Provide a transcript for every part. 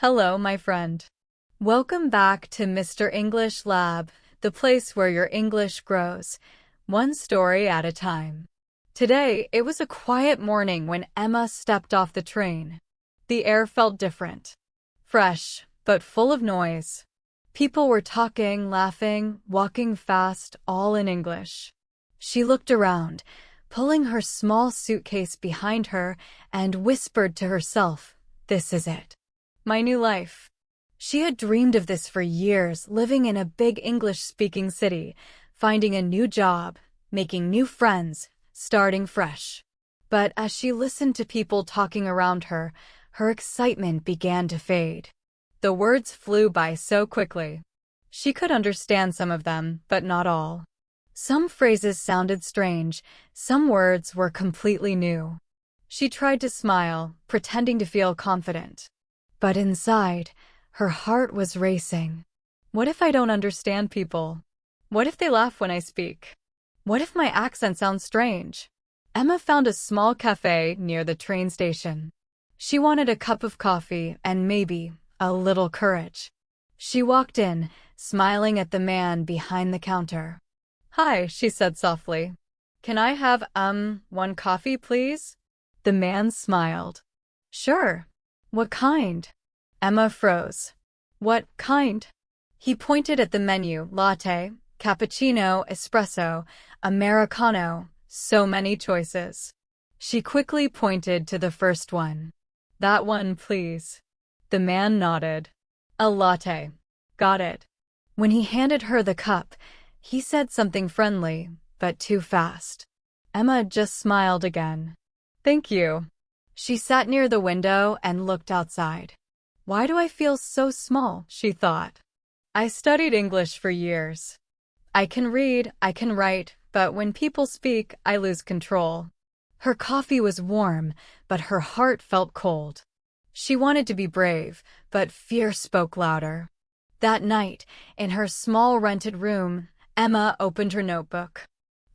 Hello, my friend. Welcome back to Mr. English Lab, the place where your English grows, one story at a time. Today, it was a quiet morning when Emma stepped off the train. The air felt different. Fresh, but full of noise. People were talking, laughing, walking fast, all in English. She looked around, pulling her small suitcase behind her, and whispered to herself, "This is it. My new life." She had dreamed of this for years, living in a big English-speaking city, finding a new job, making new friends, starting fresh. But as she listened to people talking around her, her excitement began to fade. The words flew by so quickly. She could understand some of them, but not all. Some phrases sounded strange, some words were completely new. She tried to smile, pretending to feel confident. But inside, her heart was racing. What if I don't understand people? What if they laugh when I speak? What if my accent sounds strange? Emma found a small cafe near the train station. She wanted a cup of coffee and maybe a little courage. She walked in, smiling at the man behind the counter. "Hi," she said softly. "Can I have, one coffee, please?" The man smiled. "Sure. What kind?" Emma froze. "What kind?" He pointed at the menu: latte, cappuccino, espresso, americano, so many choices. She quickly pointed to the first one. "That one, please." The man nodded. "A latte. Got it." When he handed her the cup, he said something friendly, but too fast. Emma just smiled again. "Thank you." She sat near the window and looked outside. "Why do I feel so small?" she thought. "I studied English for years. I can read, I can write, but when people speak, I lose control." Her coffee was warm, but her heart felt cold. She wanted to be brave, but fear spoke louder. That night, in her small rented room, Emma opened her notebook.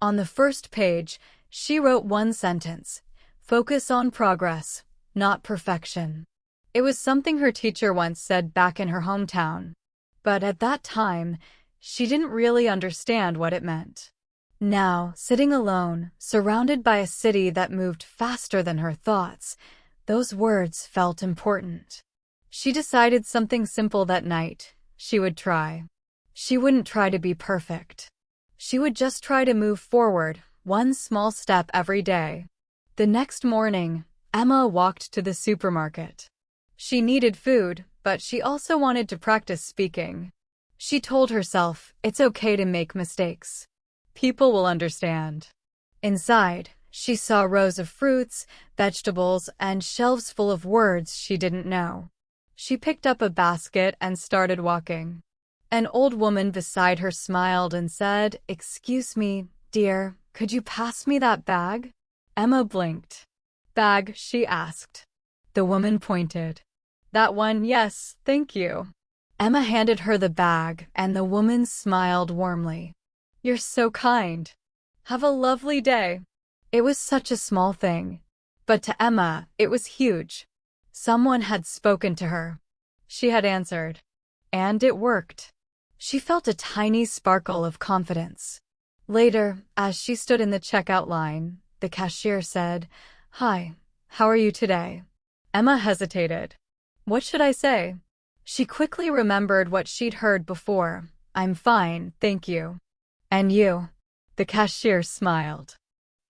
On the first page, she wrote one sentence: "Focus on progress, not perfection." It was something her teacher once said back in her hometown. But at that time, she didn't really understand what it meant. Now, sitting alone, surrounded by a city that moved faster than her thoughts, those words felt important. She decided something simple that night: she would try. She wouldn't try to be perfect. She would just try to move forward, one small step every day. The next morning, Emma walked to the supermarket. She needed food, but she also wanted to practice speaking. She told herself, it's okay to make mistakes. People will understand. Inside, she saw rows of fruits, vegetables, and shelves full of words she didn't know. She picked up a basket and started walking. An old woman beside her smiled and said, "Excuse me, dear, could you pass me that bag?" Emma blinked. "Bag?" she asked. The woman pointed. "That one, yes, thank you." Emma handed her the bag, and the woman smiled warmly. "You're so kind. Have a lovely day." It was such a small thing. But to Emma, it was huge. Someone had spoken to her. She had answered. And it worked. She felt a tiny sparkle of confidence. Later, as she stood in the checkout line, the cashier said, "Hi, how are you today?" Emma hesitated. What should I say? She quickly remembered what she'd heard before. "I'm fine, thank you." "And you?" The cashier smiled.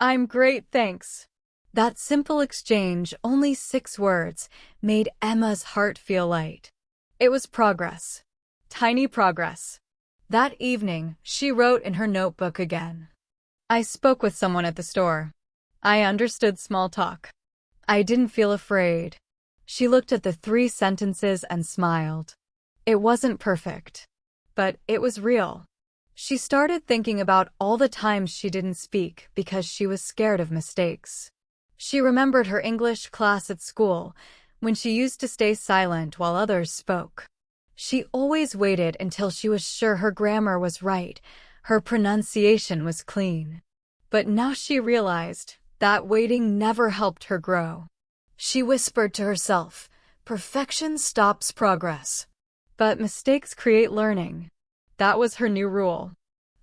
"I'm great, thanks." That simple exchange, only 6 words, made Emma's heart feel light. It was progress. Tiny progress. That evening, she wrote in her notebook again. "I spoke with someone at the store. I understood small talk. I didn't feel afraid." She looked at the 3 sentences and smiled. It wasn't perfect, but it was real. She started thinking about all the times she didn't speak because she was scared of mistakes. She remembered her English class at school, when she used to stay silent while others spoke. She always waited until she was sure her grammar was right, her pronunciation was clean. But now she realized that waiting never helped her grow. She whispered to herself, Perfection stops progress. But mistakes create learning. That was her new rule.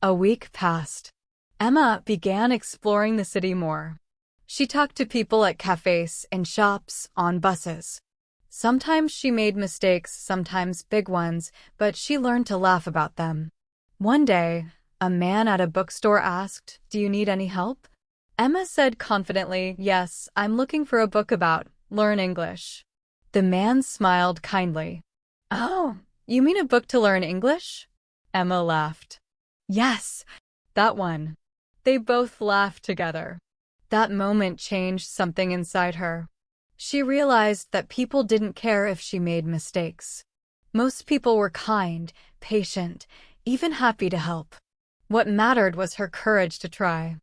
A week passed. Emma began exploring the city more. She talked to people at cafes, in shops, on buses. Sometimes she made mistakes, sometimes big ones, but she learned to laugh about them. One day, a man at a bookstore asked, "Do you need any help?" Emma said confidently, "Yes, I'm looking for a book about learn English." The man smiled kindly. "Oh, you mean a book to learn English?" Emma laughed. "Yes, that one." They both laughed together. That moment changed something inside her. She realized that people didn't care if she made mistakes. Most people were kind, patient, even happy to help. What mattered was her courage to try.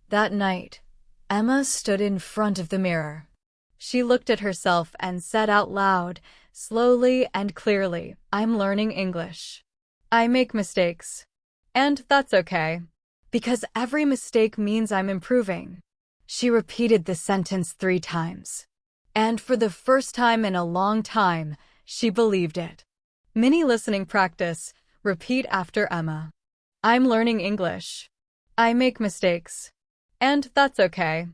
That night, Emma stood in front of the mirror. She looked at herself and said out loud, slowly and clearly, "I'm learning English. I make mistakes. And that's okay. Because every mistake means I'm improving." She repeated the sentence 3 times. And for the first time in a long time, she believed it. Mini listening practice. Repeat after Emma. I'm learning English. I make mistakes. And that's okay.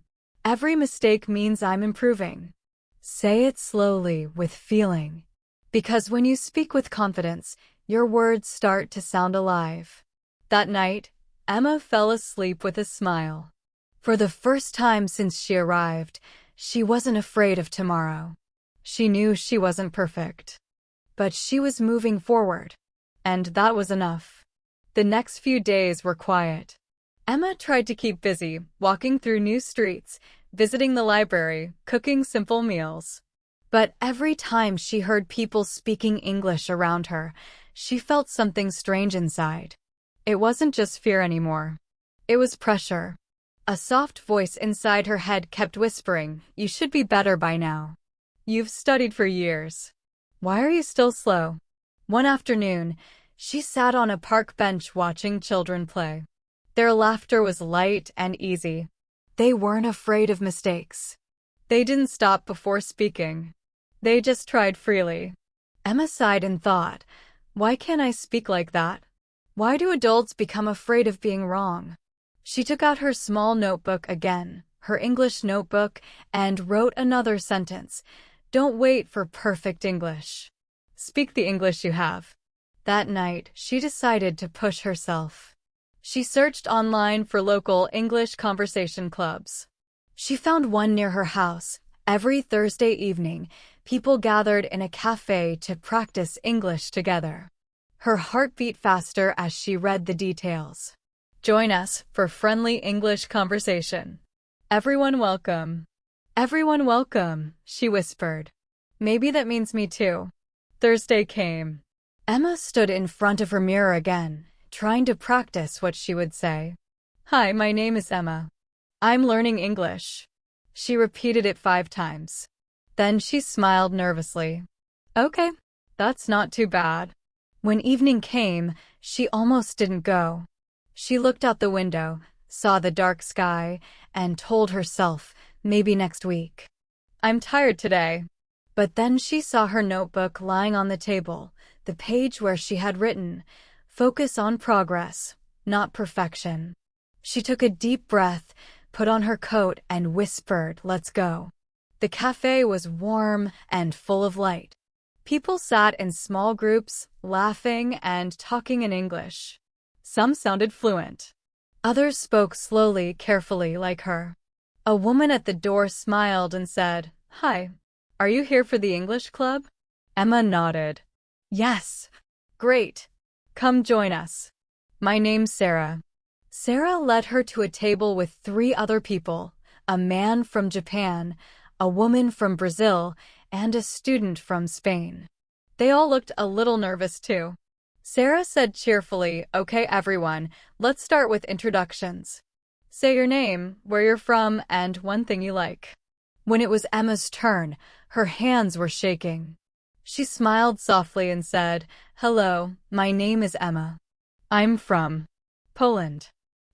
Every mistake means I'm improving. Say it slowly, with feeling. Because when you speak with confidence, your words start to sound alive. That night, Emma fell asleep with a smile. For the first time since she arrived, she wasn't afraid of tomorrow. She knew she wasn't perfect. But she was moving forward. And that was enough. The next few days were quiet. Emma tried to keep busy, walking through new streets, visiting the library, cooking simple meals. But every time she heard people speaking English around her, she felt something strange inside. It wasn't just fear anymore. It was pressure. A soft voice inside her head kept whispering, "You should be better by now. You've studied for years. Why are you still slow?" One afternoon, she sat on a park bench watching children play. Their laughter was light and easy. They weren't afraid of mistakes. They didn't stop before speaking. They just tried freely. Emma sighed and thought, "Why can't I speak like that? Why do adults become afraid of being wrong?" She took out her small notebook again, her English notebook, and wrote another sentence. Don't wait for perfect English. Speak the English you have. That night, she decided to push herself. She searched online for local English conversation clubs. She found one near her house. Every Thursday evening, people gathered in a cafe to practice English together. Her heart beat faster as she read the details. Join us for friendly English conversation. Everyone welcome. Everyone welcome, she whispered. Maybe that means me too. Thursday came. Emma stood in front of her mirror again, trying to practice what she would say. Hi, my name is Emma. I'm learning English. She repeated it 5 times. Then she smiled nervously. Okay, that's not too bad. When evening came, she almost didn't go. She looked out the window, saw the dark sky, and told herself, maybe next week. I'm tired today. But then she saw her notebook lying on the table, the page where she had written, "Focus on progress, not perfection." She took a deep breath, put on her coat, and whispered, "Let's go." The cafe was warm and full of light. People sat in small groups, laughing and talking in English. Some sounded fluent. Others spoke slowly, carefully, like her. A woman at the door smiled and said, "Hi, are you here for the English club?" Emma nodded. "Yes. Great. Come join us. My name's Sarah." Sarah led her to a table with 3 other people, a man from Japan, a woman from Brazil, and a student from Spain. They all looked a little nervous too. Sarah said cheerfully, "Okay, everyone, let's start with introductions. Say your name, where you're from, and one thing you like." When it was Emma's turn, her hands were shaking. She smiled softly and said, "Hello, my name is Emma. I'm from Poland.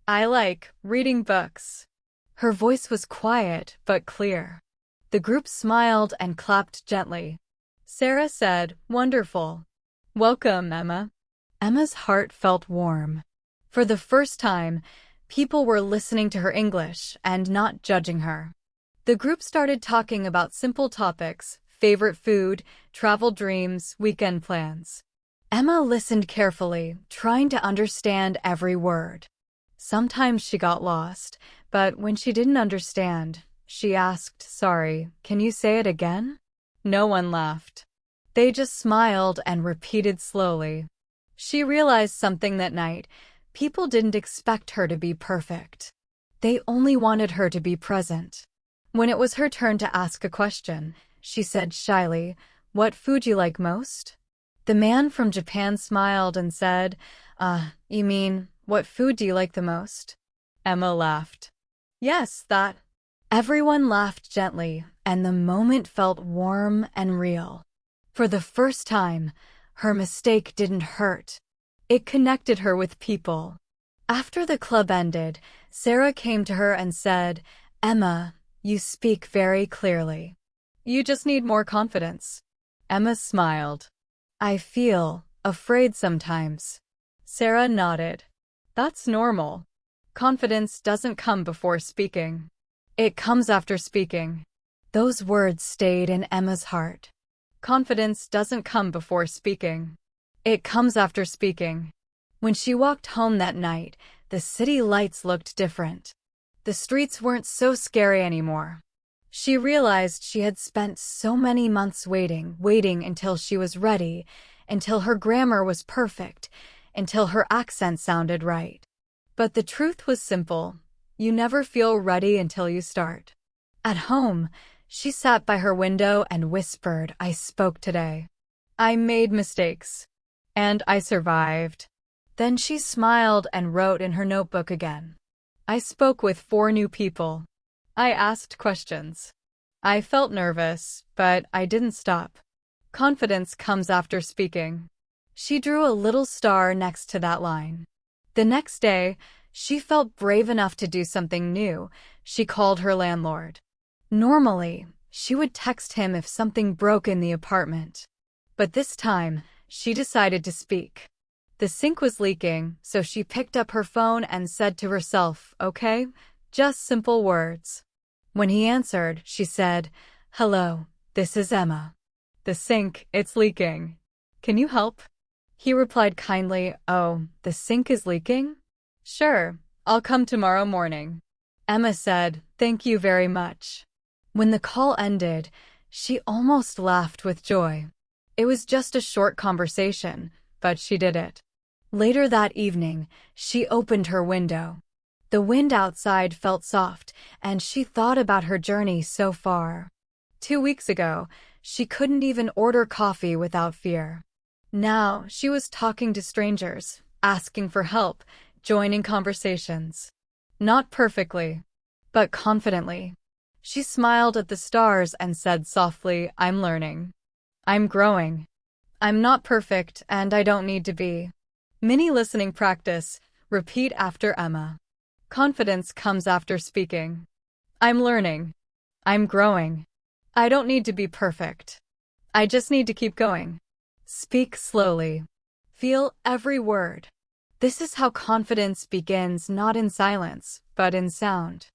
I like reading books." Her voice was quiet but clear. The group smiled and clapped gently. Sarah said, "Wonderful. Welcome, Emma." Emma's heart felt warm. For the first time, people were listening to her English and not judging her. The group started talking about simple topics: favorite food, travel dreams, weekend plans. Emma listened carefully, trying to understand every word. Sometimes she got lost, but when she didn't understand, she asked, "Sorry, can you say it again?" No one laughed. They just smiled and repeated slowly. She realized something that night. People didn't expect her to be perfect. They only wanted her to be present. When it was her turn to ask a question, she said shyly, "What food you like most?" The man from Japan smiled and said, You mean, what food do you like the most?" Emma laughed. "Yes, that." Everyone laughed gently, and the moment felt warm and real. For the first time, her mistake didn't hurt. It connected her with people. After the club ended, Sarah came to her and said, "Emma, you speak very clearly. You just need more confidence." Emma smiled. "I feel afraid sometimes." Sarah nodded. "That's normal. Confidence doesn't come before speaking. It comes after speaking." Those words stayed in Emma's heart. Confidence doesn't come before speaking. It comes after speaking. When she walked home that night, the city lights looked different. The streets weren't so scary anymore. She realized she had spent so many months waiting until she was ready, until her grammar was perfect, until her accent sounded right. But the truth was simple. You never feel ready until you start. At home, she sat by her window and whispered, "I spoke today. I made mistakes. And I survived." Then she smiled and wrote in her notebook again. "I spoke with 4 new people. I asked questions. I felt nervous, but I didn't stop." Confidence comes after speaking. She drew a little star next to that line. The next day, she felt brave enough to do something new. She called her landlord. Normally, she would text him if something broke in the apartment. But this time, she decided to speak. The sink was leaking, so she picked up her phone and said to herself, "Okay, just simple words." When he answered, she said, "Hello, this is Emma. The sink, it's leaking. Can you help?" He replied kindly, "Oh, the sink is leaking? Sure, I'll come tomorrow morning." Emma said, "Thank you very much." When the call ended, she almost laughed with joy. It was just a short conversation, but she did it. Later that evening, she opened her window. The wind outside felt soft, and she thought about her journey so far. 2 weeks ago, she couldn't even order coffee without fear. Now, she was talking to strangers, asking for help, joining conversations. Not perfectly, but confidently. She smiled at the stars and said softly, "I'm learning. I'm growing. I'm not perfect, and I don't need to be." Mini listening practice. Repeat after Emma. Confidence comes after speaking. I'm learning. I'm growing. I don't need to be perfect. I just need to keep going. Speak slowly. Feel every word. This is how confidence begins, not in silence, but in sound.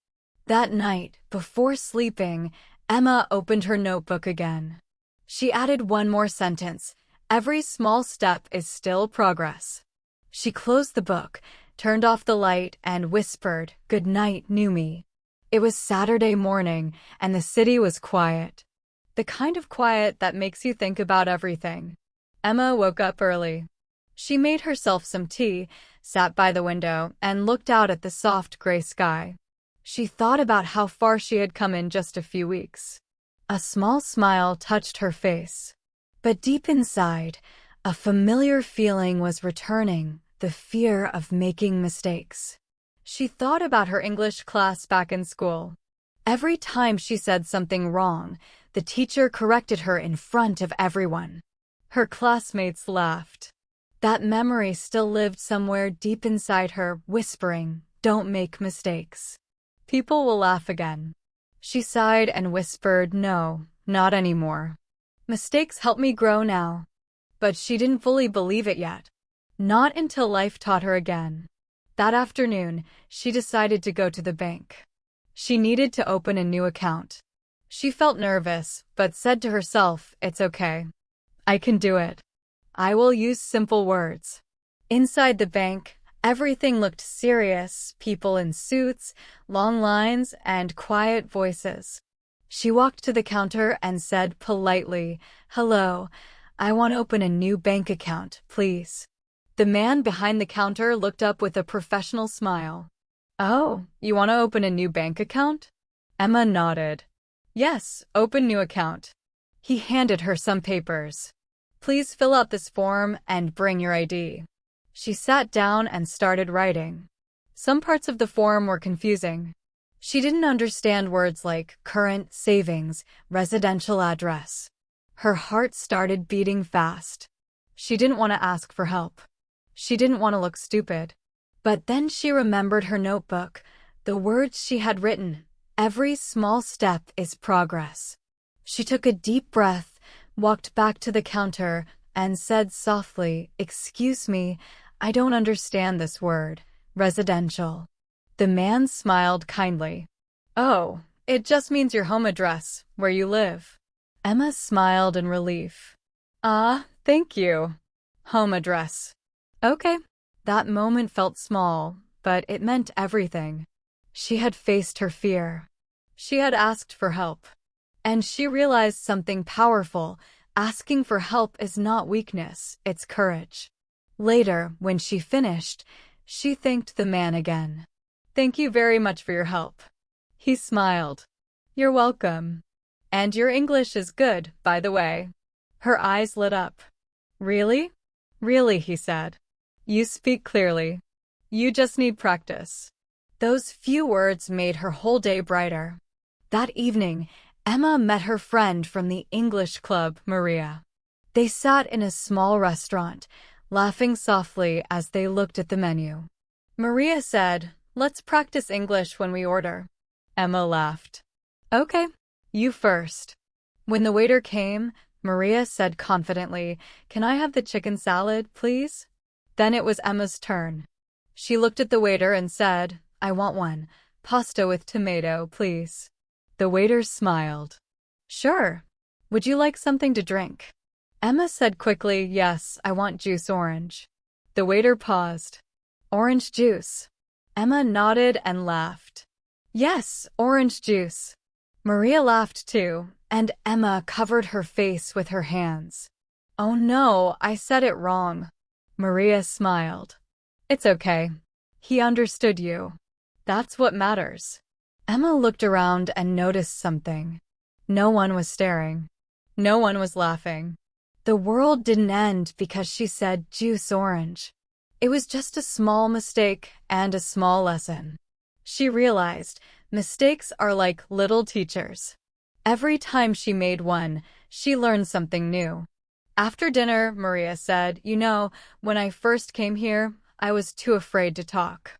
That night, before sleeping, Emma opened her notebook again. She added one more sentence. Every small step is still progress. She closed the book, turned off the light, and whispered, "Good night, Numi." It was Saturday morning, and the city was quiet. The kind of quiet that makes you think about everything. Emma woke up early. She made herself some tea, sat by the window, and looked out at the soft gray sky. She thought about how far she had come in just a few weeks. A small smile touched her face. But deep inside, a familiar feeling was returning, the fear of making mistakes. She thought about her English class back in school. Every time she said something wrong, the teacher corrected her in front of everyone. Her classmates laughed. That memory still lived somewhere deep inside her, whispering, "Don't make mistakes. People will laugh again." She sighed and whispered, "No, not anymore." Mistakes help me grow now. But she didn't fully believe it yet. Not until life taught her again. That afternoon, she decided to go to the bank. She needed to open a new account. She felt nervous, but said to herself, "It's okay. I can do it. I will use simple words." Inside the bank, everything looked serious, people in suits, long lines, and quiet voices. She walked to the counter and said politely, "Hello, I want to open a new bank account, please." The man behind the counter looked up with a professional smile. "Oh, you want to open a new bank account?" Emma nodded. "Yes, open new account." He handed her some papers. "Please fill out this form and bring your ID." She sat down and started writing. Some parts of the form were confusing. She didn't understand words like current, savings, residential address. Her heart started beating fast. She didn't want to ask for help. She didn't want to look stupid. But then she remembered her notebook, the words she had written. Every small step is progress. She took a deep breath, walked back to the counter, and said softly, "Excuse me, I don't understand this word, residential." The man smiled kindly. "Oh, it just means your home address, where you live." Emma smiled in relief. "Ah, thank you. Home address. Okay." That moment felt small, but it meant everything. She had faced her fear. She had asked for help. And she realized something powerful. Asking for help is not weakness, it's courage. Later, when she finished, she thanked the man again. "Thank you very much for your help." He smiled. "You're welcome. And your English is good, by the way." Her eyes lit up. "Really?" "Really," he said. "You speak clearly. You just need practice." Those few words made her whole day brighter. That evening, Emma met her friend from the English club, Maria. They sat in a small restaurant, laughing softly as they looked at the menu. Maria said, "Let's practice English when we order." Emma laughed. "Okay, you first." When the waiter came, Maria said confidently, "Can I have the chicken salad, please?" Then it was Emma's turn. She looked at the waiter and said, "I want one. Pasta with tomato, please." The waiter smiled. "Sure. Would you like something to drink?" Emma said quickly, "Yes, I want juice orange." The waiter paused. "Orange juice?" Emma nodded and laughed. "Yes, orange juice." Maria laughed too, and Emma covered her face with her hands. "Oh no, I said it wrong." Maria smiled. "It's okay. He understood you. That's what matters." Emma looked around and noticed something. No one was staring. No one was laughing. The world didn't end because she said juice orange. It was just a small mistake and a small lesson. She realized mistakes are like little teachers. Every time she made one, she learned something new. After dinner, Maria said, "You know, when I first came here, I was too afraid to talk.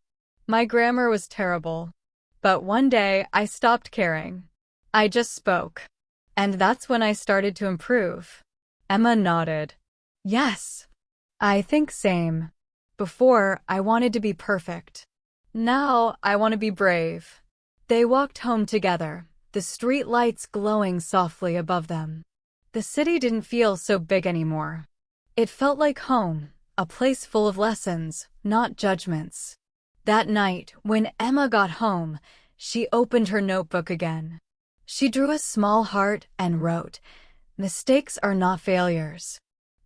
My grammar was terrible. But one day, I stopped caring. I just spoke. And that's when I started to improve." Emma nodded. "Yes. I think same. Before, I wanted to be perfect. Now, I want to be brave." They walked home together, the street lights glowing softly above them. The city didn't feel so big anymore. It felt like home, a place full of lessons, not judgments. That night, when Emma got home, she opened her notebook again. She drew a small heart and wrote, "Mistakes are not failures.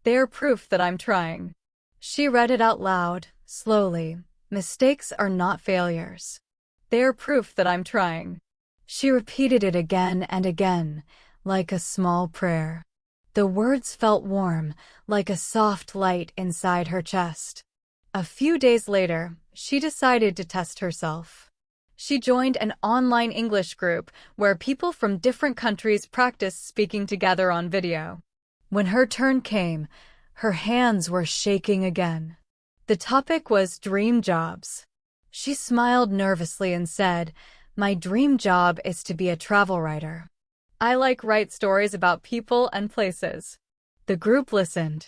They are proof that I'm trying." She read it out loud, slowly. "Mistakes are not failures. They are proof that I'm trying." She repeated it again and again, like a small prayer. The words felt warm, like a soft light inside her chest. A few days later, she decided to test herself. She joined an online English group where people from different countries practiced speaking together on video. When her turn came, her hands were shaking again. The topic was dream jobs. She smiled nervously and said, "My dream job is to be a travel writer. I like write stories about people and places. The group listened.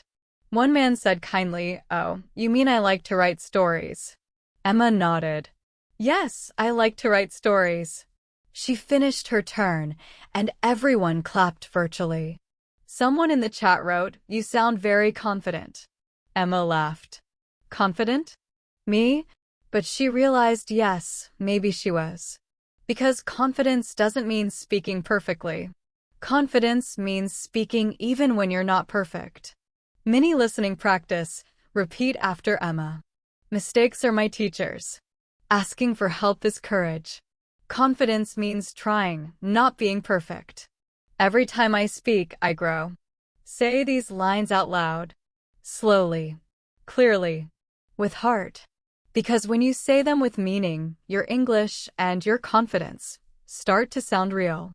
One man said kindly, "Oh, you mean I like to write stories?" Emma nodded. "Yes, I like to write stories." She finished her turn, and everyone clapped virtually. Someone in the chat wrote, "You sound very confident." Emma laughed. Confident? Me? But she realized, yes, maybe she was. Because confidence doesn't mean speaking perfectly. Confidence means speaking even when you're not perfect. Mini listening practice. Repeat after Emma. Mistakes are my teachers. Asking for help is courage. Confidence means trying, not being perfect. Every time I speak, I grow. Say these lines out loud. Slowly. Clearly. With heart. Because when you say them with meaning, your English and your confidence start to sound real.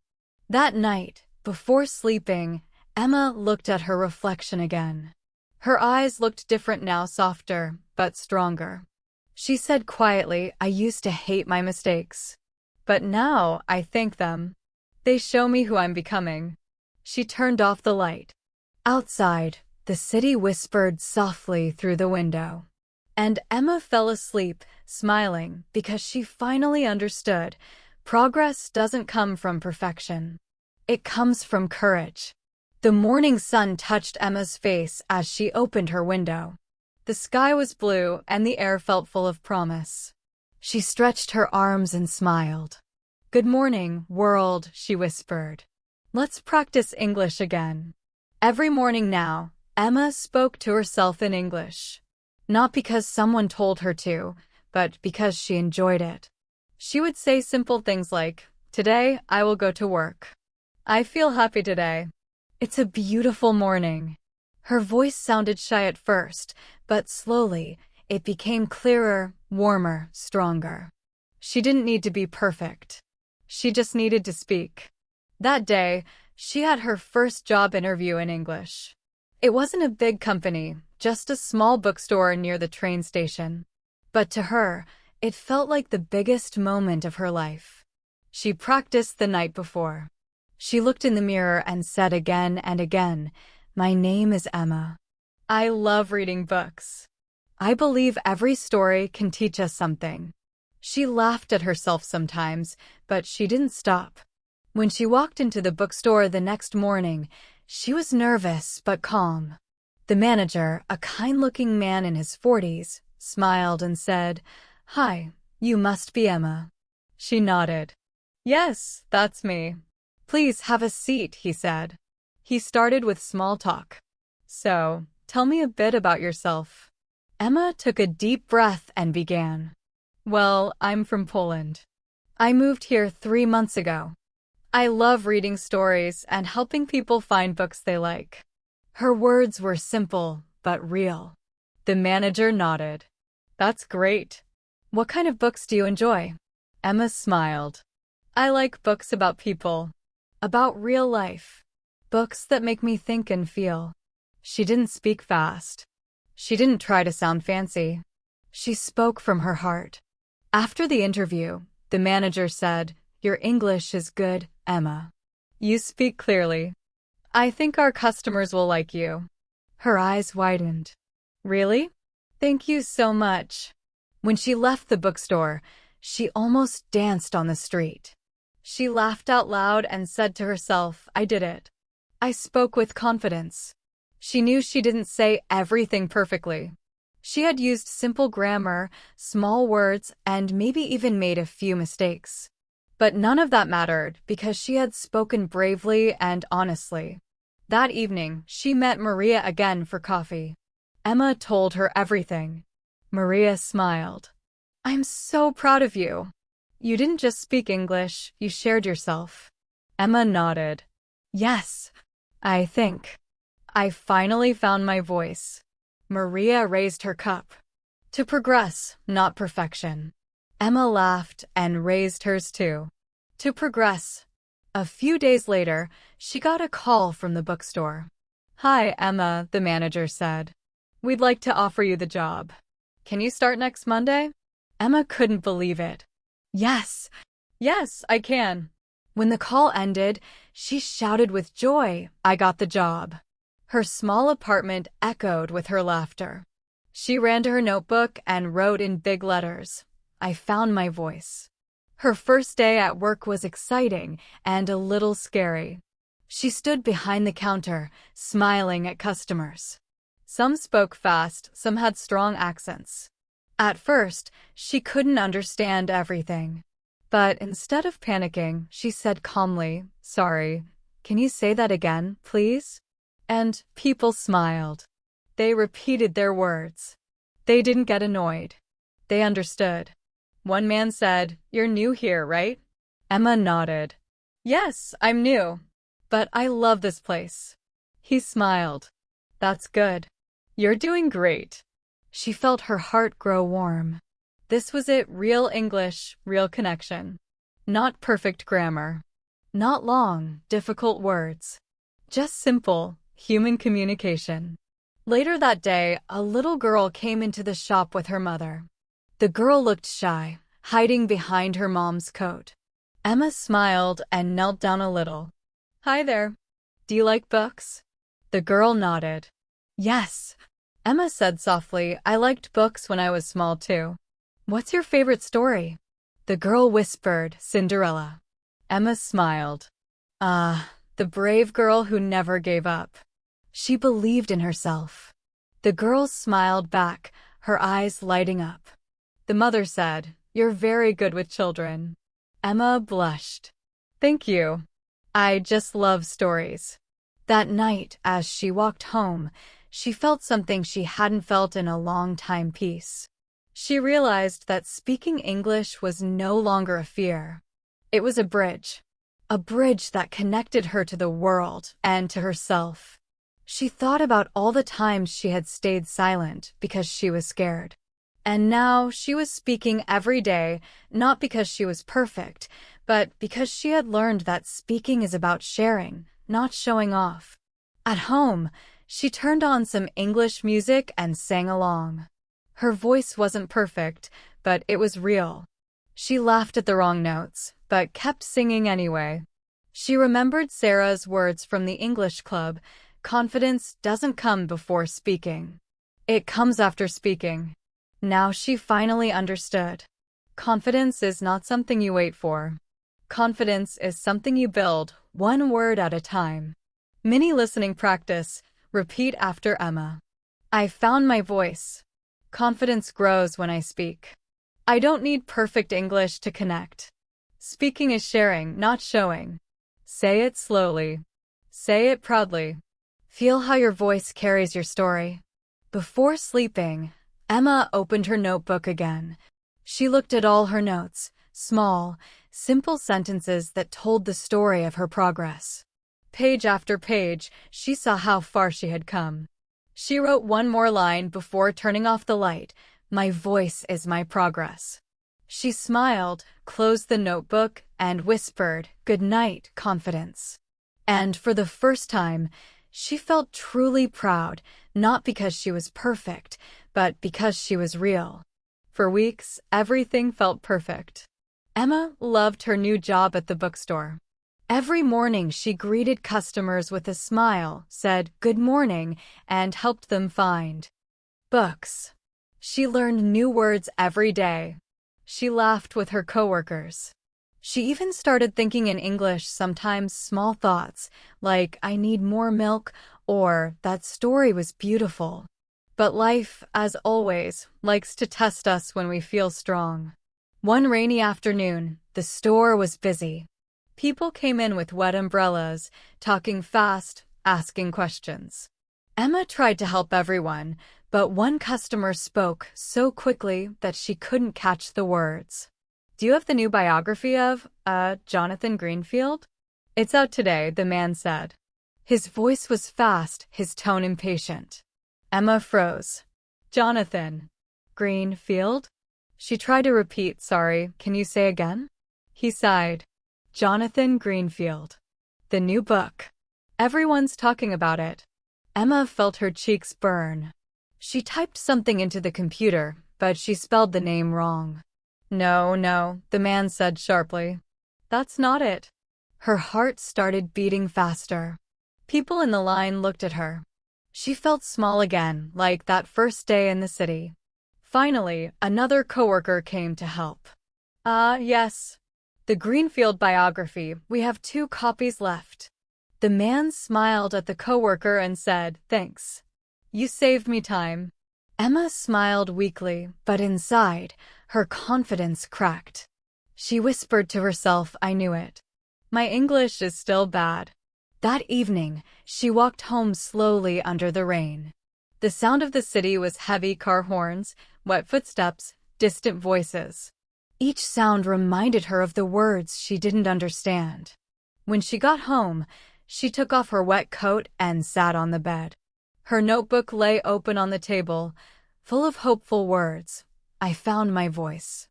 That night, before sleeping, Emma looked at her reflection again. Her eyes looked different now, softer, but stronger. She said quietly, "I used to hate my mistakes. But now I thank them. They show me who I'm becoming." She turned off the light. Outside, the city whispered softly through the window. And Emma fell asleep, smiling, because she finally understood progress doesn't come from perfection. It comes from courage. The morning sun touched Emma's face as she opened her window. The sky was blue and the air felt full of promise. She stretched her arms and smiled. "Good morning, world," she whispered. "Let's practice English again." Every morning now, Emma spoke to herself in English. Not because someone told her to, but because she enjoyed it. She would say simple things like, "Today, I will go to work. I feel happy today. It's a beautiful morning." Her voice sounded shy at first, but slowly, it became clearer, warmer, stronger. She didn't need to be perfect. She just needed to speak. That day, she had her first job interview in English. It wasn't a big company, just a small bookstore near the train station. But to her, it felt like the biggest moment of her life. She practiced the night before. She looked in the mirror and said again and again, "My name is Emma. I love reading books. I believe every story can teach us something." She laughed at herself sometimes, but she didn't stop. When she walked into the bookstore the next morning, she was nervous but calm. The manager, a kind-looking man in his 40s, smiled and said, "Hi, you must be Emma." She nodded. "Yes, that's me." "Please have a seat," he said. He started with small talk. "So, tell me a bit about yourself." Emma took a deep breath and began. "Well, I'm from Poland. I moved here 3 months ago. I love reading stories and helping people find books they like." Her words were simple, but real. The manager nodded. "That's great. What kind of books do you enjoy?" Emma smiled. "I like books about people. About real life. Books that make me think and feel." She didn't speak fast. She didn't try to sound fancy. She spoke from her heart. After the interview, the manager said, "Your English is good, Emma. You speak clearly. I think our customers will like you." Her eyes widened. "Really? Thank you so much." When she left the bookstore, she almost danced on the street. She laughed out loud and said to herself, "I did it. I spoke with confidence." She knew she didn't say everything perfectly. She had used simple grammar, small words, and maybe even made a few mistakes. But none of that mattered because she had spoken bravely and honestly. That evening, she met Maria again for coffee. Emma told her everything. Maria smiled. "I'm so proud of you. You didn't just speak English, you shared yourself." Emma nodded. "Yes, I think I finally found my voice." Maria raised her cup. "To progress, not perfection." Emma laughed and raised hers too. "To progress." A few days later, she got a call from the bookstore. "Hi, Emma," the manager said. "We'd like to offer you the job. Can you start next Monday?" Emma couldn't believe it. Yes, I can." When the call ended, She shouted with joy, "I got the job." Her small apartment echoed with her laughter. She ran to her notebook and wrote in big letters, "I found my voice." Her first day at work was exciting and a little scary. She stood behind the counter, smiling at customers. Some spoke fast, some had strong accents. At first, she couldn't understand everything. But instead of panicking, she said calmly, "Sorry, can you say that again, please?" And people smiled. They repeated their words. They didn't get annoyed. They understood. One man said, "You're new here, right?" Emma nodded. "Yes, I'm new. But I love this place." He smiled. "That's good. You're doing great." She felt her heart grow warm. This was it, real English, real connection. Not perfect grammar. Not long, difficult words. Just simple, human communication. Later that day, a little girl came into the shop with her mother. The girl looked shy, hiding behind her mom's coat. Emma smiled and knelt down a little. "Hi there. Do you like books?" The girl nodded. "Yes." Emma said softly, "I liked books when I was small too." "What's your favorite story?" The girl whispered, "Cinderella." Emma smiled. Ah, the brave girl who never gave up. She believed in herself. The girl smiled back, her eyes lighting up. The mother said, "You're very good with children." Emma blushed. "Thank you. I just love stories." That night, as she walked home, she felt something she hadn't felt in a long time: peace. She realized that speaking English was no longer a fear. It was a bridge that connected her to the world and to herself. She thought about all the times she had stayed silent because she was scared. And now she was speaking every day, not because she was perfect, but because she had learned that speaking is about sharing, not showing off. At home, she turned on some English music and sang along. Her voice wasn't perfect, but it was real. She laughed at the wrong notes, but kept singing anyway. She remembered Sarah's words from the English club: "Confidence doesn't come before speaking. It comes after speaking." Now she finally understood. Confidence is not something you wait for. Confidence is something you build, one word at a time. Mini listening practice. Repeat after Emma. I found my voice. Confidence grows when I speak. I don't need perfect English to connect. Speaking is sharing, not showing. Say it slowly. Say it proudly. Feel how your voice carries your story. Before sleeping, Emma opened her notebook again. She looked at all her notes, small, simple sentences that told the story of her progress. Page after page, she saw how far she had come. She wrote one more line before turning off the light: "My voice is my progress." She smiled, closed the notebook, and whispered, "Good night, confidence." And for the first time, she felt truly proud, not because she was perfect, but because she was real. For weeks, everything felt perfect. Emma loved her new job at the bookstore. Every morning she greeted customers with a smile, said "Good morning," and helped them find books. She learned new words every day. She laughed with her coworkers. She even started thinking in English, sometimes small thoughts, like "I need more milk," or "That story was beautiful." But life, as always, likes to test us when we feel strong. One rainy afternoon, the store was busy. People came in with wet umbrellas, talking fast, asking questions. Emma tried to help everyone, but one customer spoke so quickly that she couldn't catch the words. "Do you have the new biography of, Jonathan Greenfield?" "It's out today," the man said. His voice was fast, his tone impatient. Emma froze. "Jonathan Greenfield?" She tried to repeat, "Sorry, can you say again?" He sighed. "Jonathan Greenfield. The new book. Everyone's talking about it." Emma felt her cheeks burn. She typed something into the computer, but she spelled the name wrong. No, the man said sharply. "That's not it. Her heart started beating faster. People in the line looked at her. She felt small again, like that first day in the city. Finally, another coworker came to help. Yes. The Greenfield biography, we have 2 copies left. The man smiled at the coworker and said, "Thanks. You saved me time." Emma smiled weakly, but inside, her confidence cracked. She whispered to herself, "I knew it. My English is still bad." That evening, she walked home slowly under the rain. The sound of the city was heavy car horns, wet footsteps, distant voices. Each sound reminded her of the words she didn't understand. When she got home, she took off her wet coat and sat on the bed. Her notebook lay open on the table, full of hopeful words. "I found my voice."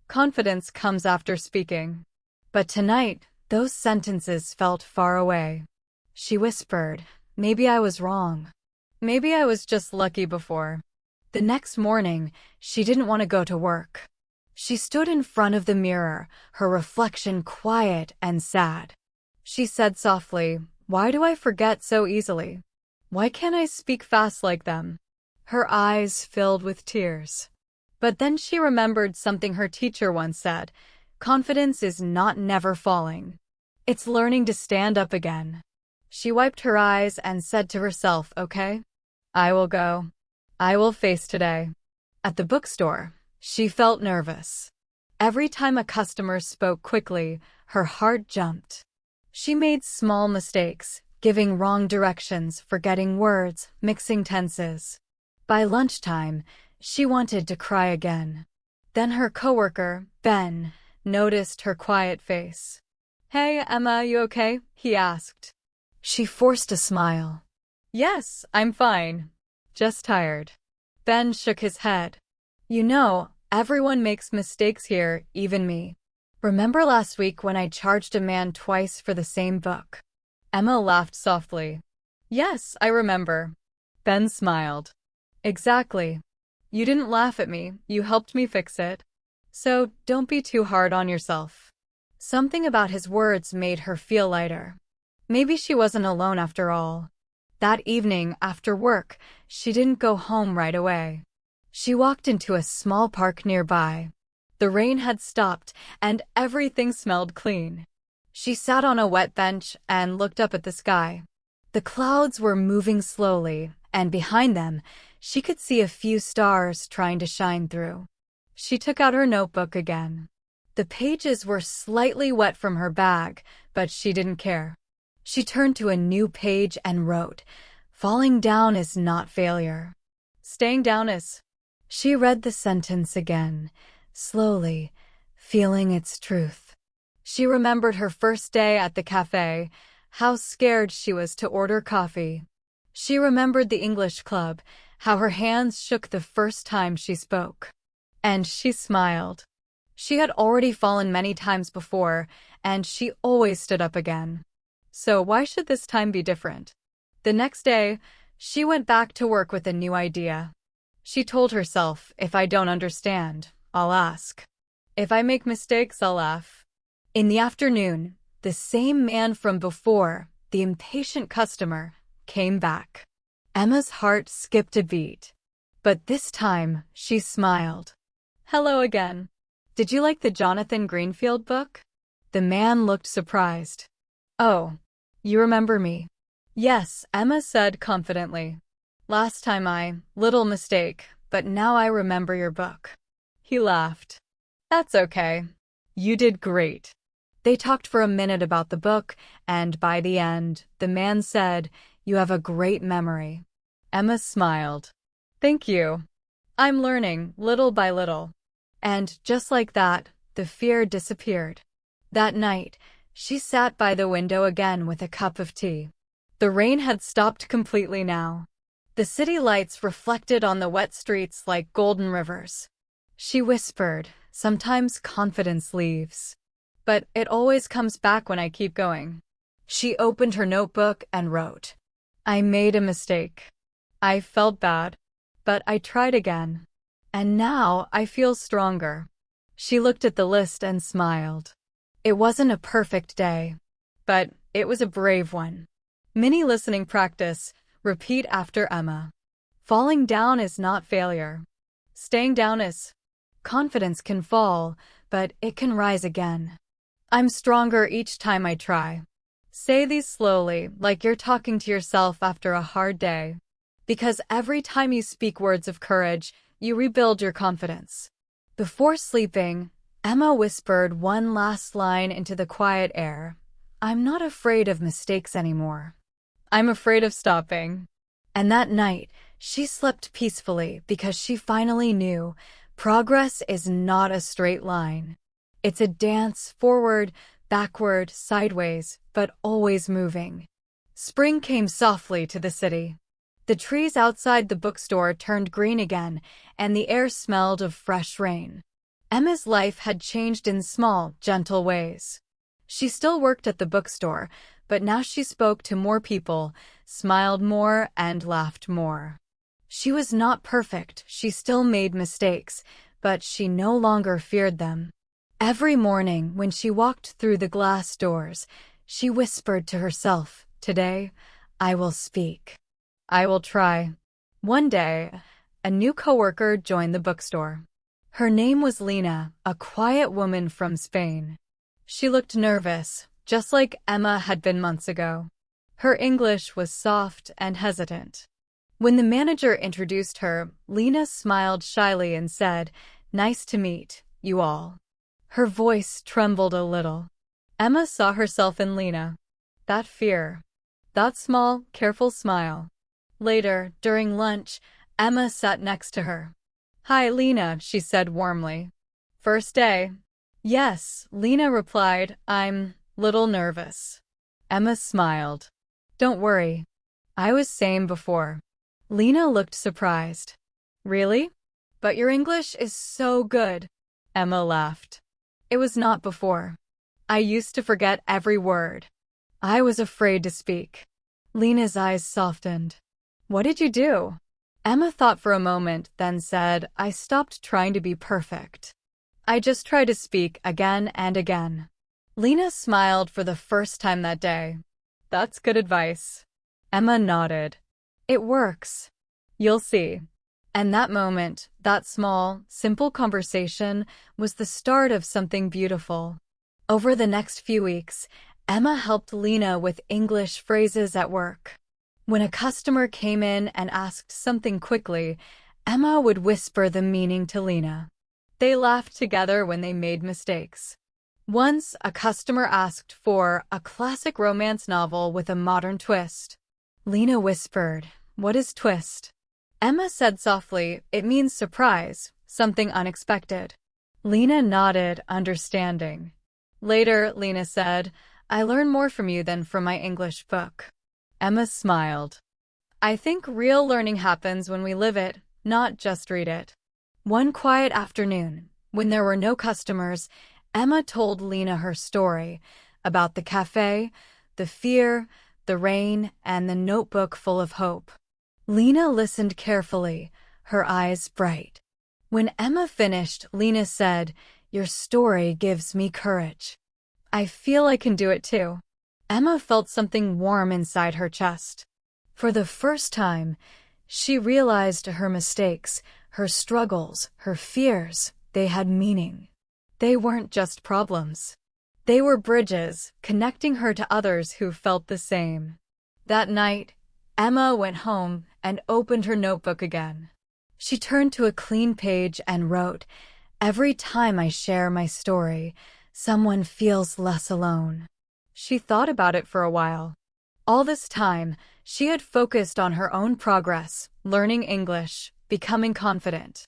Confidence comes after speaking. But tonight, those sentences felt far away. She whispered, "Maybe I was wrong. Maybe I was just lucky before." The next morning, she didn't want to go to work. She stood in front of the mirror, her reflection quiet and sad. She said softly, "Why do I forget so easily? Why can't I speak fast like them?" Her eyes filled with tears. But then she remembered something her teacher once said, "Confidence is not never falling. It's learning to stand up again." She wiped her eyes and said to herself, "Okay, I will go. I will face today." At the bookstore, she felt nervous. Every time a customer spoke quickly, her heart jumped. She made small mistakes, giving wrong directions, forgetting words, mixing tenses. By lunchtime, she wanted to cry again. Then her coworker, Ben, noticed her quiet face. "Hey, Emma, you okay?" he asked. She forced a smile. "Yes, I'm fine. Just tired." Ben shook his head. "You know, everyone makes mistakes here, even me. Remember last week when I charged a man twice for the same book?" Emma laughed softly. "Yes, I remember." Ben smiled. "Exactly. You didn't laugh at me, you helped me fix it. So don't be too hard on yourself." Something about his words made her feel lighter. Maybe she wasn't alone after all. That evening, after work, she didn't go home right away. She walked into a small park nearby. The rain had stopped, and everything smelled clean. She sat on a wet bench and looked up at the sky. The clouds were moving slowly, and behind them, she could see a few stars trying to shine through. She took out her notebook again. The pages were slightly wet from her bag, but she didn't care. She turned to a new page and wrote, "Falling down is not failure. Staying down is." She read the sentence again, slowly, feeling its truth. She remembered her first day at the cafe, how scared she was to order coffee. She remembered the English club, how her hands shook the first time she spoke. And she smiled. She had already fallen many times before, and she always stood up again. So why should this time be different? The next day, she went back to work with a new idea. She told herself, "If I don't understand, I'll ask. If I make mistakes, I'll laugh." In the afternoon, the same man from before, the impatient customer, came back. Emma's heart skipped a beat. But this time, she smiled. "Hello again. Did you like the Jonathan Greenfield book?" The man looked surprised. "Oh, you remember me?" "Yes," Emma said confidently. "Last time little mistake, but now I remember your book." He laughed. "That's okay. You did great." They talked for a minute about the book, and by the end, the man said, "You have a great memory." Emma smiled. "Thank you. I'm learning, little by little." And just like that, the fear disappeared. That night, she sat by the window again with a cup of tea. The rain had stopped completely now. The city lights reflected on the wet streets like golden rivers. She whispered, "Sometimes confidence leaves. But it always comes back when I keep going." She opened her notebook and wrote, "I made a mistake. I felt bad, but I tried again. And now I feel stronger." She looked at the list and smiled. It wasn't a perfect day. but it was a brave one. Mini listening practice. Repeat after Emma. Falling down is not failure. Staying down is. Confidence can fall, but it can rise again. I'm stronger each time I try. Say these slowly, like you're talking to yourself after a hard day. Because every time you speak words of courage, you rebuild your confidence. Before sleeping, Emma whispered one last line into the quiet air. I'm not afraid of mistakes anymore. I'm afraid of stopping. And that night, she slept peacefully because she finally knew progress is not a straight line. It's a dance forward, backward, sideways, but always moving. Spring came softly to the city. The trees outside the bookstore turned green again, and the air smelled of fresh rain. Emma's life had changed in small, gentle ways. She still worked at the bookstore, but now she spoke to more people, smiled more, and laughed more. She was not perfect, she still made mistakes, but she no longer feared them. Every morning, when she walked through the glass doors, she whispered to herself, today, I will speak. I will try. One day, a new coworker joined the bookstore. Her name was Lena, a quiet woman from Spain. She looked nervous, just like Emma had been months ago. Her English was soft and hesitant. When the manager introduced her, Lena smiled shyly and said, Nice to meet you all. Her voice trembled a little. Emma saw herself in Lena. That fear. That small, careful smile. Later, during lunch, Emma sat next to her. Hi, Lena, she said warmly. First day. Yes, Lena replied, I'm little nervous. Emma smiled. Don't worry. I was same before. Lena looked surprised. Really? But your English is so good. Emma laughed. It was not before. I used to forget every word. I was afraid to speak. Lena's eyes softened. What did you do? Emma thought for a moment, then said, I stopped trying to be perfect. I just tried to speak again and again. Lena smiled for the first time that day. That's good advice. Emma nodded. It works. You'll see. And that moment, that small, simple conversation, was the start of something beautiful. Over the next few weeks, Emma helped Lena with English phrases at work. When a customer came in and asked something quickly, Emma would whisper the meaning to Lena. They laughed together when they made mistakes. Once, a customer asked for a classic romance novel with a modern twist. Lena whispered, What is twist? Emma said softly, It means surprise, something unexpected. Lena nodded, understanding. Later, Lena said, I learn more from you than from my English book. Emma smiled. I think real learning happens when we live it, not just read it. One quiet afternoon, when there were no customers, Emma told Lena her story about the cafe, the fear, the rain, and the notebook full of hope. Lena listened carefully, her eyes bright. When Emma finished, Lena said, Your story gives me courage. I feel I can do it too. Emma felt something warm inside her chest. For the first time, she realized her mistakes, her struggles, her fears, they had meaning. They weren't just problems. They were bridges, connecting her to others who felt the same. That night, Emma went home and opened her notebook again. She turned to a clean page and wrote, Every time I share my story, someone feels less alone. She thought about it for a while. All this time, she had focused on her own progress, learning English, becoming confident.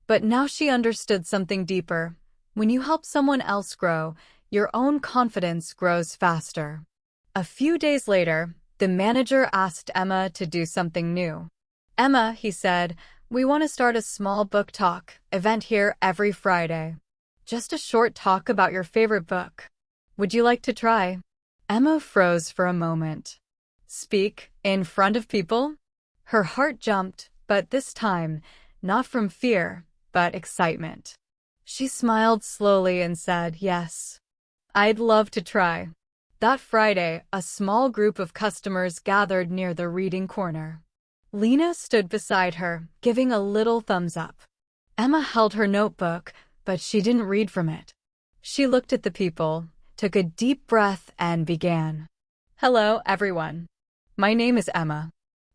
But now she understood something deeper. When you help someone else grow, your own confidence grows faster. A few days later, the manager asked Emma to do something new. Emma, he said, we want to start a small book talk event here every Friday. Just a short talk about your favorite book. Would you like to try? Emma froze for a moment. Speak in front of people? Her heart jumped, but this time, not from fear, but excitement. She smiled slowly and said, Yes. I'd love to try. That Friday, a small group of customers gathered near the reading corner. Lena stood beside her, giving a little thumbs up. Emma held her notebook, but she didn't read from it. She looked at the people, took a deep breath, and began. Hello, everyone. My name is Emma.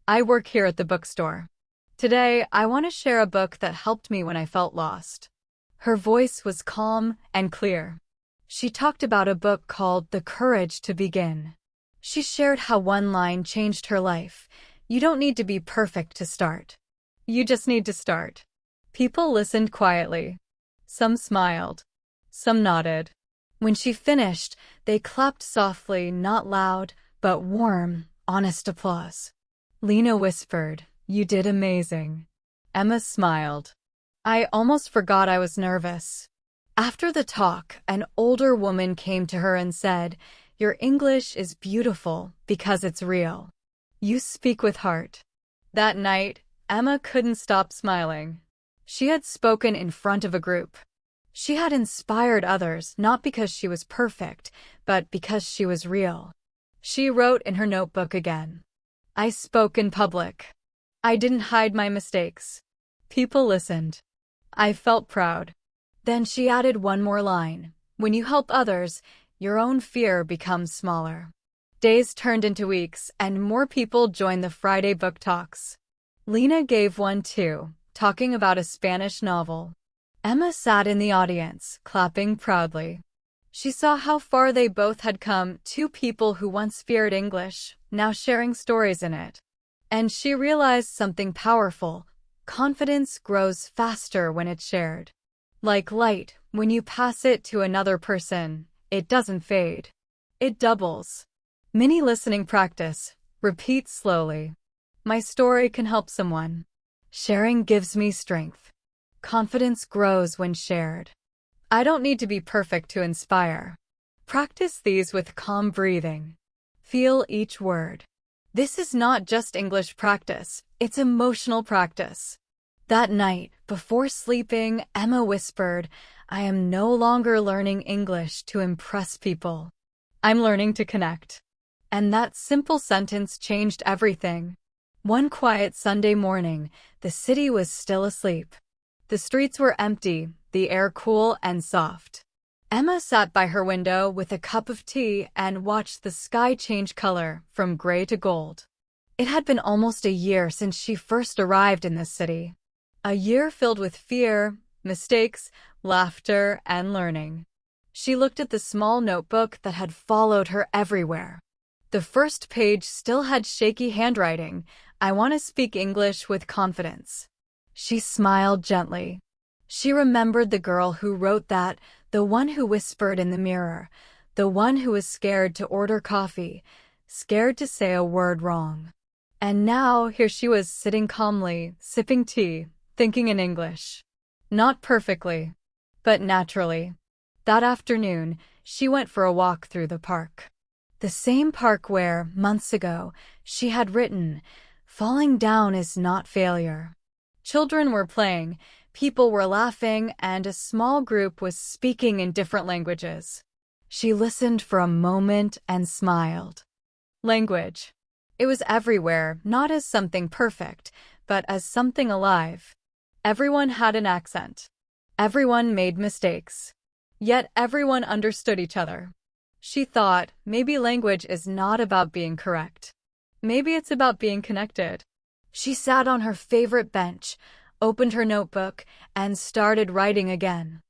I work here at the bookstore. Today, I want to share a book that helped me when I felt lost. Her voice was calm and clear. She talked about a book called The Courage to Begin. She shared how one line changed her life. You don't need to be perfect to start. You just need to start. People listened quietly. Some smiled. Some nodded. When she finished, they clapped softly, not loud, but warm, honest applause. Lena whispered, "You did amazing." Emma smiled. I almost forgot I was nervous. After the talk, an older woman came to her and said, "Your English is beautiful because it's real. You speak with heart." That night, Emma couldn't stop smiling. She had spoken in front of a group. She had inspired others not because she was perfect, but because she was real. She wrote in her notebook again. I spoke in public. I didn't hide my mistakes. People listened. I felt proud. Then she added one more line. When you help others, your own fear becomes smaller. Days turned into weeks, and more people joined the Friday book talks. Lena gave one too, talking about a Spanish novel. Emma sat in the audience, clapping proudly. She saw how far they both had come, two people who once feared English, now sharing stories in it. And she realized something powerful. Confidence grows faster when it's shared. Like light, when you pass it to another person, it doesn't fade. It doubles. Mini listening practice. Repeat slowly. My story can help someone. Sharing gives me strength. Confidence grows when shared. I don't need to be perfect to inspire. Practice these with calm breathing. Feel each word. This is not just English practice, it's emotional practice. That night, before sleeping, Emma whispered, I am no longer learning English to impress people. I'm learning to connect. And that simple sentence changed everything. One quiet Sunday morning, the city was still asleep. The streets were empty, the air cool and soft. Emma sat by her window with a cup of tea and watched the sky change color from gray to gold. It had been almost a year since she first arrived in this city. A year filled with fear, mistakes, laughter, and learning. She looked at the small notebook that had followed her everywhere. The first page still had shaky handwriting. I want to speak English with confidence. She smiled gently. She remembered the girl who wrote that, the one who whispered in the mirror, the one who was scared to order coffee, scared to say a word wrong. And now here she was sitting calmly, sipping tea, thinking in English. Not perfectly, but naturally. That afternoon, she went for a walk through the park. The same park where, months ago, she had written, "Falling down is not failure." Children were playing, people were laughing, and a small group was speaking in different languages. She listened for a moment and smiled. Language. It was everywhere, not as something perfect, but as something alive. Everyone had an accent. Everyone made mistakes. Yet everyone understood each other. She thought, maybe language is not about being correct. Maybe it's about being connected. She sat on her favorite bench, opened her notebook, and started writing again.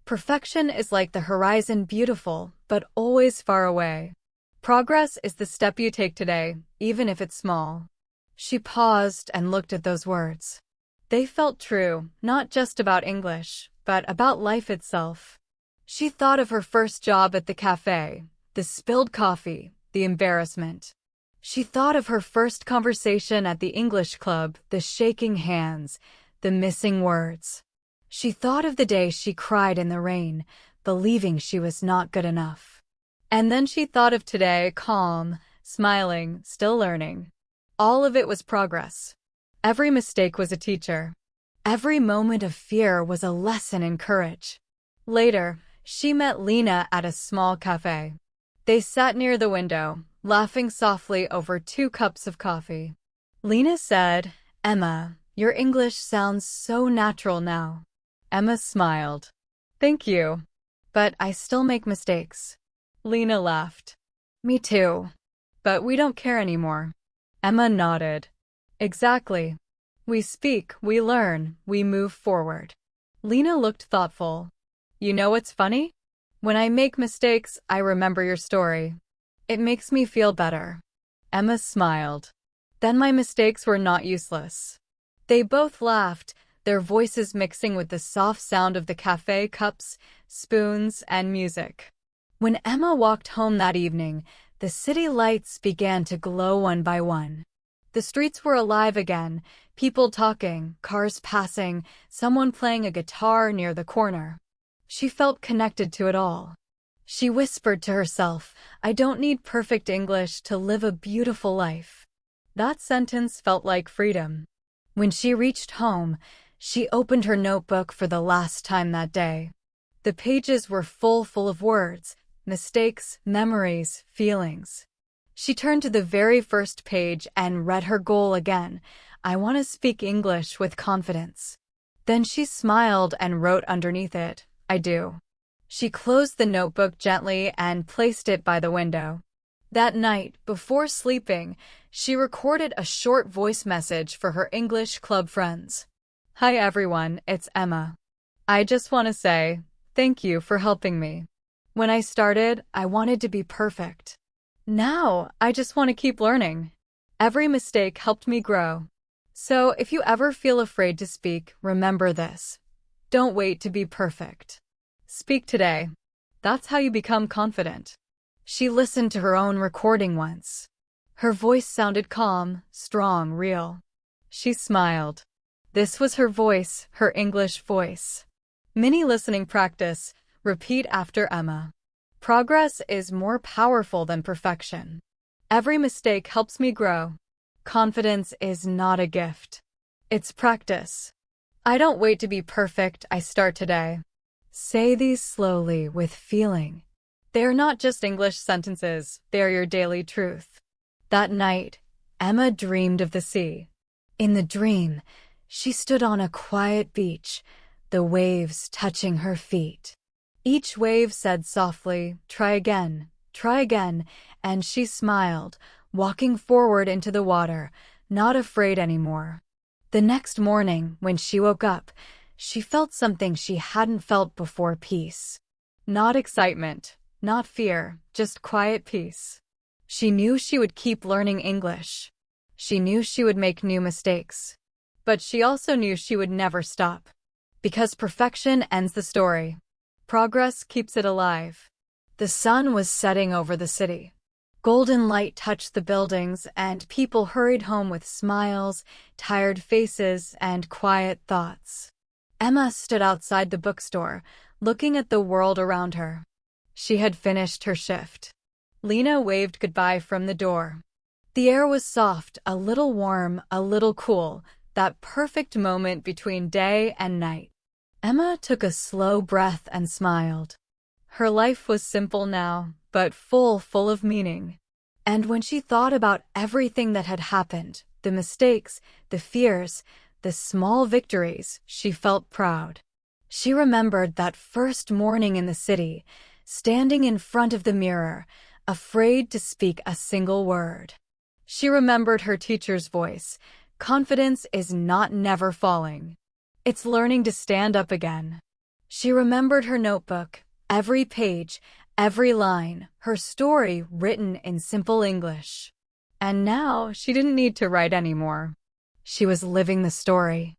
Perfection is like the horizon, beautiful, but always far away. Progress is the step you take today, even if it's small. She paused and looked at those words. They felt true, not just about English, but about life itself. She thought of her first job at the cafe, the spilled coffee, the embarrassment. She thought of her first conversation at the English club, the shaking hands, the missing words. She thought of the day she cried in the rain, believing she was not good enough. And then she thought of today, calm, smiling, still learning. All of it was progress. Every mistake was a teacher. Every moment of fear was a lesson in courage. Later, she met Lena at a small cafe. They sat near the window, laughing softly over 2 cups of coffee. Lena said, "Emma, your English sounds so natural now." Emma smiled. "Thank you. But I still make mistakes." Lena laughed. "Me too. But we don't care anymore." Emma nodded. "Exactly. We speak, we learn, we move forward." Lena looked thoughtful. "You know what's funny? When I make mistakes, I remember your story. It makes me feel better." Emma smiled. "Then my mistakes were not useless." They both laughed, their voices mixing with the soft sound of the cafe cups, spoons, and music. When Emma walked home that evening, the city lights began to glow one by one. The streets were alive again, people talking, cars passing, someone playing a guitar near the corner. She felt connected to it all. She whispered to herself, "I don't need perfect English to live a beautiful life." That sentence felt like freedom. When she reached home, she opened her notebook for the last time that day. The pages were full of words, mistakes, memories, feelings. She turned to the very first page and read her goal again. "I want to speak English with confidence." Then she smiled and wrote underneath it, "I do." She closed the notebook gently and placed it by the window. That night, before sleeping, she recorded a short voice message for her English club friends. "Hi everyone, it's Emma. I just want to say, thank you for helping me. When I started, I wanted to be perfect. Now, I just want to keep learning. Every mistake helped me grow. So if you ever feel afraid to speak, remember this. Don't wait to be perfect. Speak today. That's how you become confident." She listened to her own recording once. Her voice sounded calm, strong, real. She smiled. This was her voice, her English voice. Mini listening practice. Repeat after Emma. Progress is more powerful than perfection. Every mistake helps me grow. Confidence is not a gift. It's practice. I don't wait to be perfect, I start today. Say these slowly with feeling. They are not just English sentences, they are your daily truth. That night, Emma dreamed of the sea. In the dream, she stood on a quiet beach, the waves touching her feet. Each wave said softly, try again, and she smiled, walking forward into the water, not afraid anymore. The next morning, when she woke up, she felt something she hadn't felt before: peace. Not excitement, not fear, just quiet peace. She knew she would keep learning English. She knew she would make new mistakes. But she also knew she would never stop. Because perfection ends the story. Progress keeps it alive. The sun was setting over the city. Golden light touched the buildings, and people hurried home with smiles, tired faces, and quiet thoughts. Emma stood outside the bookstore, looking at the world around her. She had finished her shift. Lena waved goodbye from the door. The air was soft, a little warm, a little cool, that perfect moment between day and night. Emma took a slow breath and smiled. Her life was simple now, but full of meaning. And when she thought about everything that had happened, the mistakes, the fears, the small victories, she felt proud. She remembered that first morning in the city, standing in front of the mirror, afraid to speak a single word. She remembered her teacher's voice. Confidence is not never falling. It's learning to stand up again. She remembered her notebook, every page, every line, her story written in simple English. And now she didn't need to write anymore. She was living the story.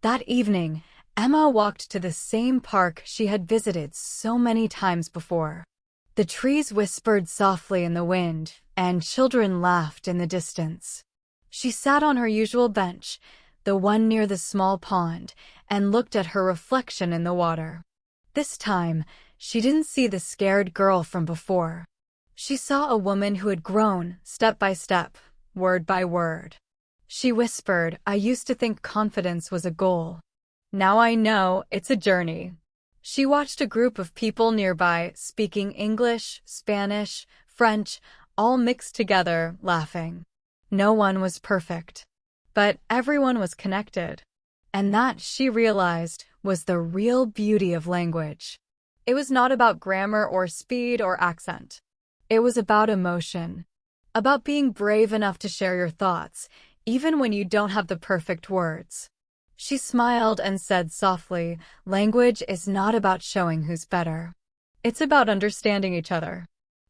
That evening, Emma walked to the same park she had visited so many times before. The trees whispered softly in the wind, and children laughed in the distance. She sat on her usual bench, the one near the small pond, and looked at her reflection in the water. This time, she didn't see the scared girl from before. She saw a woman who had grown, step by step, word by word. She whispered, "I used to think confidence was a goal. Now I know it's a journey." She watched a group of people nearby, speaking English, Spanish, French, all mixed together, laughing. No one was perfect, but everyone was connected. And that, she realized, was the real beauty of language. It was not about grammar or speed or accent. It was about emotion, about being brave enough to share your thoughts, even when you don't have the perfect words. She smiled and said softly, "Language is not about showing who's better. It's about understanding each other."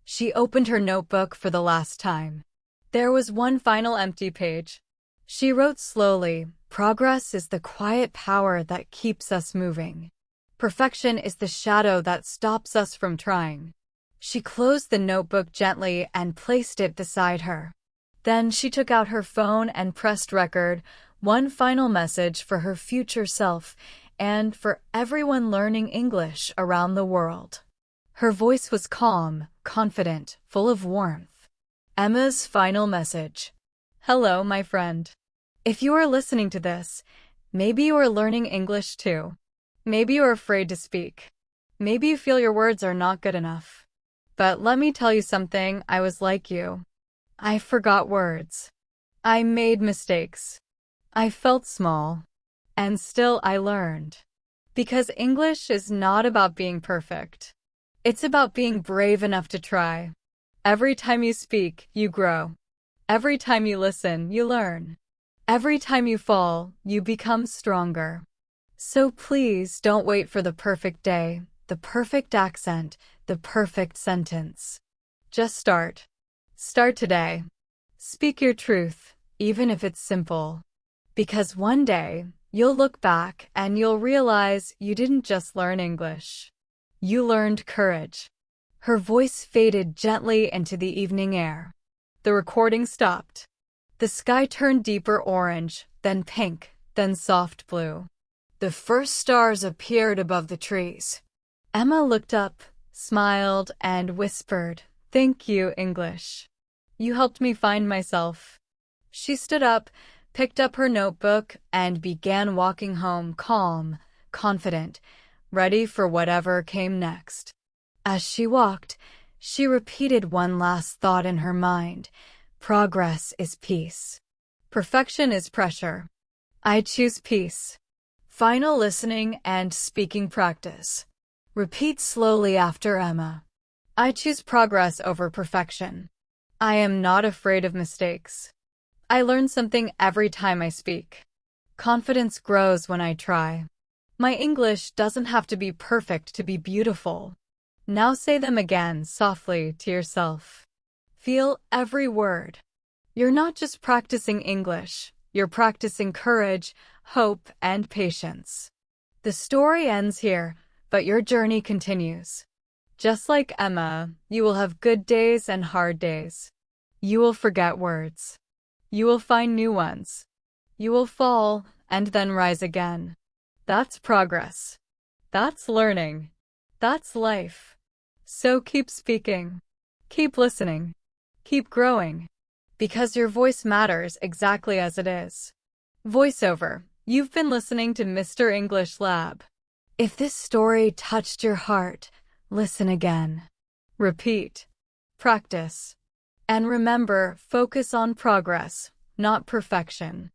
She opened her notebook for the last time. There was one final empty page. She wrote slowly, "Progress is the quiet power that keeps us moving. Perfection is the shadow that stops us from trying." She closed the notebook gently and placed it beside her. Then she took out her phone and pressed record, one final message for her future self and for everyone learning English around the world. Her voice was calm, confident, full of warmth. Emma's final message. Hello, my friend. If you are listening to this, maybe you are learning English too. Maybe you're afraid to speak. Maybe you feel your words are not good enough. But let me tell you something, I was like you. I forgot words. I made mistakes. I felt small. And still I learned. Because English is not about being perfect. It's about being brave enough to try. Every time you speak, you grow. Every time you listen, you learn. Every time you fall, you become stronger. So please don't wait for the perfect day, the perfect accent, the perfect sentence. Just start. Start today. Speak your truth, even if it's simple. Because one day, you'll look back and you'll realize you didn't just learn English. You learned courage. Her voice faded gently into the evening air. The recording stopped. The sky turned deeper orange, then pink, then soft blue. The first stars appeared above the trees. Emma looked up, smiled, and whispered, "Thank you, English. You helped me find myself." She stood up, picked up her notebook, and began walking home calm, confident, ready for whatever came next. As she walked, she repeated one last thought in her mind. Progress is peace. Perfection is pressure. I choose peace. Final listening and speaking practice. Repeat slowly after Emma. I choose progress over perfection. I am not afraid of mistakes. I learn something every time I speak. Confidence grows when I try. My English doesn't have to be perfect to be beautiful. Now say them again softly to yourself. Feel every word. You're not just practicing English, you're practicing courage, hope, and patience. The story ends here, but your journey continues. Just like Emma, you will have good days and hard days. You will forget words. You will find new ones. You will fall and then rise again. That's progress. That's learning. That's life. So keep speaking. Keep listening. Keep growing. Because your voice matters exactly as it is. Voiceover. You've been listening to Mr. English Lab. If this story touched your heart, listen again. Repeat. Practice. And remember, focus on progress, not perfection.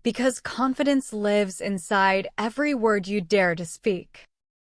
Because confidence lives inside every word you dare to speak.